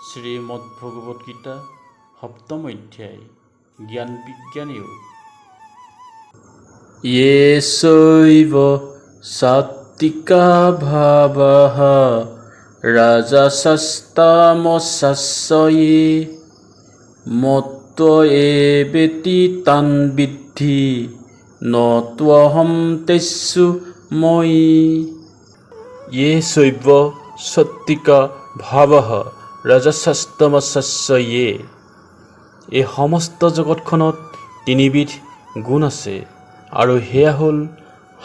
শ্ৰীমদ ভগৱতগীতা সপ্তম অধ্যায় জ্ঞান বিজ্ঞান যোগ। য়ে চৈব সাত্বিকা ভাবাঃ ৰাজসাস্তামসাস্যয়ে মত্ত এবেতি তান বিদ্ধি ন ত্বহম তেস্যু ময়ি। য়ে চৈব সাত্বিকা ভাবাঃ ৰাজসাস্তামসাস্যয়ে। এই সমস্ত জগতখনত তিনিবিধ গুণ আছে আৰু সেয়া হ'ল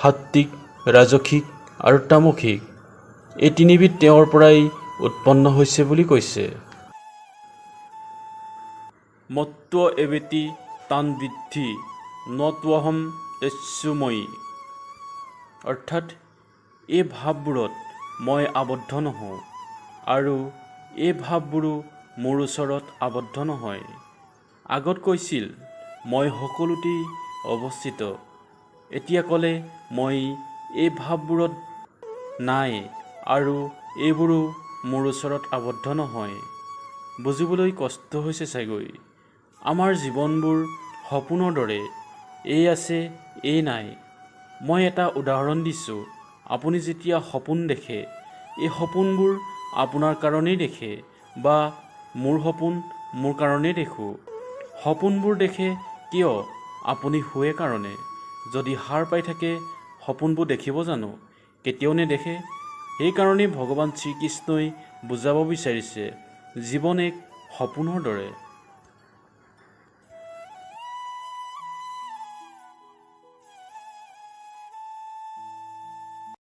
সাত্বিক, ৰাজসিক আৰু তামসিক। এই তিনিবিধ তেওঁৰ পৰাই উৎপন্ন হৈছে বুলি কৈছে। মত্ত এবেতি তান বিদ্ধি ন ত্বহম তেস্যু ময়ি। অৰ্থাৎ এই ভাৱবোৰত মই আবদ্ধ নহওঁ আৰু এই ভাৱবোৰো মোৰ ওচৰত আবদ্ধ নহয়। আগত কৈছিল মই সকলোতেই অৱস্থিত, এতিয়া ক'লে মই এই ভাৱবোৰত নাই আৰু এইবোৰো মোৰ ওচৰত আবদ্ধ নহয়। বুজিবলৈ কষ্ট হৈছে চাগৈ। আমাৰ জীৱনবোৰ সপোনৰ দৰে, এই আছে এই নাই। মই এটা উদাহৰণ দিছোঁ। আপুনি যেতিয়া সপোন দেখে, এই সপোনবোৰ আপোনাৰ কাৰণেই দেখে বা মোৰ সপোন মোৰ কাৰণেই দেখোঁ। সপোনবোৰ দেখে কিয়? আপুনি শুৱে কাৰণে। যদি সাৰ পাই থাকে সপোনবোৰ দেখিব জানো? কেতিয়াও নেদেখে। সেইকাৰণেই ভগৱান শ্ৰীকৃষ্ণই বুজাব বিচাৰিছে জীৱন এক সপোনৰ দৰে।